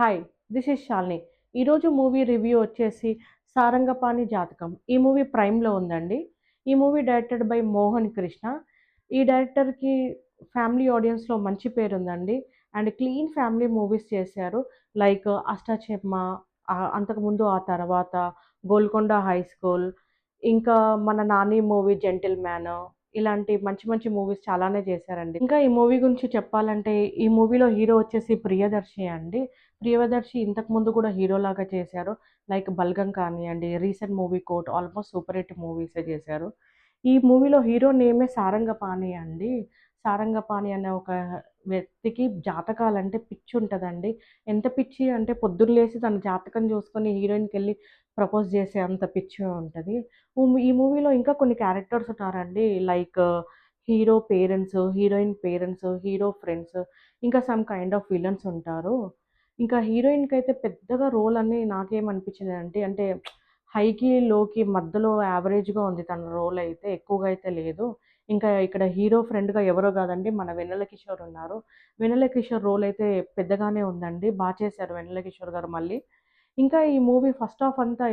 Hi! This is Shalini. ఈరోజు movie review వచ్చేసి 'సారంగపాణి జాతకం'. ఈ మూవీ ప్రైమ్‌లో ఉందండి. ఈ movie directed by Mohan Krishna. ఈ డైరెక్టర్‌కి ఫ్యామిలీ ఆడియన్స్‌లో మంచి పేరుందండి. అండ్ క్లీన్ ఫ్యామిలీ మూవీస్ చేశారు. లైక్ 'అష్టాచెమ్మా', అంతకుముందు ఆ తర్వాత 'గోల్కొండ హై స్కూల్', ఇంకా మన 'నాని' మూవీ 'జెంటిల్‌మ్యాన్', ఇలాంటి మంచి మంచి మూవీస్ చాలానే చేశారండి. ఇంకా ఈ మూవీ గురించి చెప్పాలంటే ఈ మూవీలో హీరో వచ్చేసి ప్రియదర్శి అండి. ప్రియదర్శి ఇంతకుముందు కూడా హీరోలాగా చేశారు. లైక్ 'బల్గం' కానియండి, recent movie 'Court' almost super hit మూవీసే చేశారు. ఈ మూవీలో హీరో నేమే సారంగపాణి అండి. సారంగపాణి అనే ఒక వ్యక్తికి జాతకాలంటే పిచ్చుంటదండి. ఎంత పిచ్చి అంటే పొద్దున్న లేసి తన జాతకం చూసుకొని హీరోయిన్‌కెళ్ళి ప్రపోజ్ చేసే అంత పిచ్చి ఉంటది. ఈ మూవీలో ఇంకా కొన్ని క్యారెక్టర్స్ ఉన్నారండి. Like hero parents, heroine parents, hero friends, ఇంకా సమ్ కైండ్ ఆఫ్ విలన్స్ ఉంటారు. ఇంకా హీరోయిన్‌కైతే పెద్దగా రోల్ అని నాకేమనిపించలేదండి. అంటే హైకి, లోకి మధ్యలో యావరేజ్‌గా ఉంది తన రోల్ అయితే. ఎక్కువగా అయితే లేదు. ఇంకా ఇక్కడ హీరో ఫ్రెండ్‌గా ఎవరో కాదండి మన 'వెన్నెల కిషోర్' ఉన్నారు. 'వెన్నెల కిషోర్' రోల్ అయితే పెద్దగానే ఉందండి. చేశారు 'వెన్నెల కిషోర్' గారు మళ్ళీ. ఇంకా ఈ మూవీ ఫస్ట్ హాఫ్ అంతా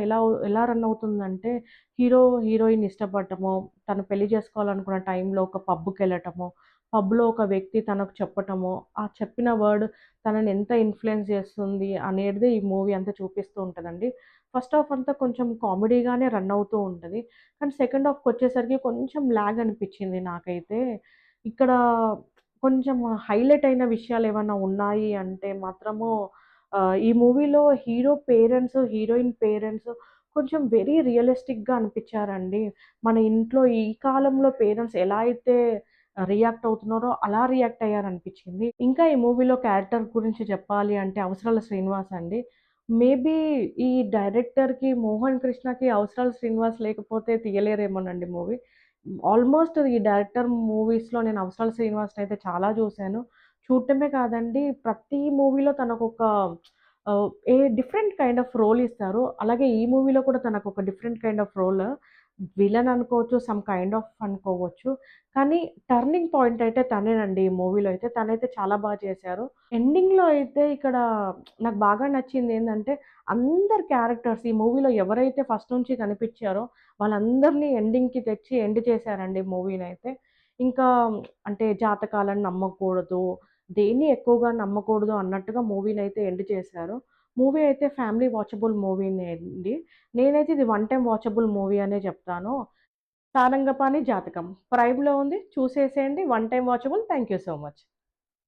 ఎలా రన్ అవుతుందంటే, హీరో, హీరోయిన్ ఇష్టపడటము, తను పెళ్లి చేసుకోవాలనుకున్న టైంలో ఒక పబ్‌కెళ్ళటము, పబ్‌లో ఒక వ్యక్తి తనకు చెప్పటము, ఆ చెప్పిన వర్డ్ తనని ఎంత ఇన్‌ఫ్లుయెన్స్ చేస్తుంది అనేది ఈ మూవీ అంతా చూపిస్తూ ఉంటదండి. ఫస్ట్ హాఫ్ అంతా కొంచెం కామెడీగానే రన్ అవుతూ ఉంటది. కానీ సెకండ్ హాఫ్‌కొచ్చేసరికి కొంచెం లాగ్ అనిపిచ్చింది నాకైతే. ఇక్కడ కొంచెం హైలైట్ అయిన విషయాలేమన్నా ఉన్నాయి అంటే మాత్రము ఈ మూవీలో హీరో పేరెంట్స్, హీరోయిన్ పేరెంట్స్ కొంచెం వెరీ రియలిస్టిక్‌గా అనిపిచ్చారండి. మన ఇంట్లో ఈ కాలంలో పేరెంట్స్ ఎలా అయితే రియాక్ట్ అవుతున్నారో అలా రియాక్ట్ అయ్యారనిపిచ్చింది. ఇంకా ఈ మూవీలో క్యారెక్టర్ గురించి చెప్పాలి అంటే అవసరాల శ్రీనివాస్ అండి. మేబీ ఈ డైరెక్టర్‌కి 'మోహన్ కృష్ణకి' అవసరాల శ్రీనివాస్ లేకపోతే తీయలేరేమోనండి మూవీ. ఆల్మోస్ట్ ఈ డైరెక్టర్ మూవీస్‌లో నేను అవసరాల శ్రీనివాస్‌నయితే చాలా చూసాను. చూడటమే కాదండి ప్రతి మూవీలో తనకొక డిఫరెంట్ కైండ్ ఆఫ్ రోల్ ఇస్తారు. అలాగే ఈ మూవీలో కూడా తనకొక different kind of role. Villain అనుకోవచ్చు, సమ్ కైండ్ ఆఫ్ అనుకోవచ్చు. కానీ టర్నింగ్ పాయింట్ అయితే తనేనండి ఈ మూవీలో అయితే. తనైతే చాలా చేశారు. ఎండింగ్‌లో అయితే ఇక్కడ నాకు బాగా నచ్చిందేందంటే, అందరి క్యారెక్టర్స్ ఈ మూవీలో ఎవరైతే ఫస్ట్ నుంచి కనిపిచ్చారో, వాళ్ళందరిని ఎండింగ్‌కి తెచ్చి ఎండ్ చేశారండి మూవీనైతే. ఇంకా అంటే జాతకాలను నమ్మకూడదు, దేన్ని ఎక్కువగా నమ్మకూడదు అన్నట్టుగా మూవీనైతే ఎండ్ చేశారు. మూవీ అయితే ఫ్యామిలీ వాచబుల్ మూవీనే అండి. నేనైతే ఇది వన్ టైమ్ వాచబుల్ మూవీ అనే చెప్తాను. 'సారంగపాణి జాతకం' ప్రైమ్‌లో ఉంది. చూసేసేయండి. One time watchable. Thank you so much.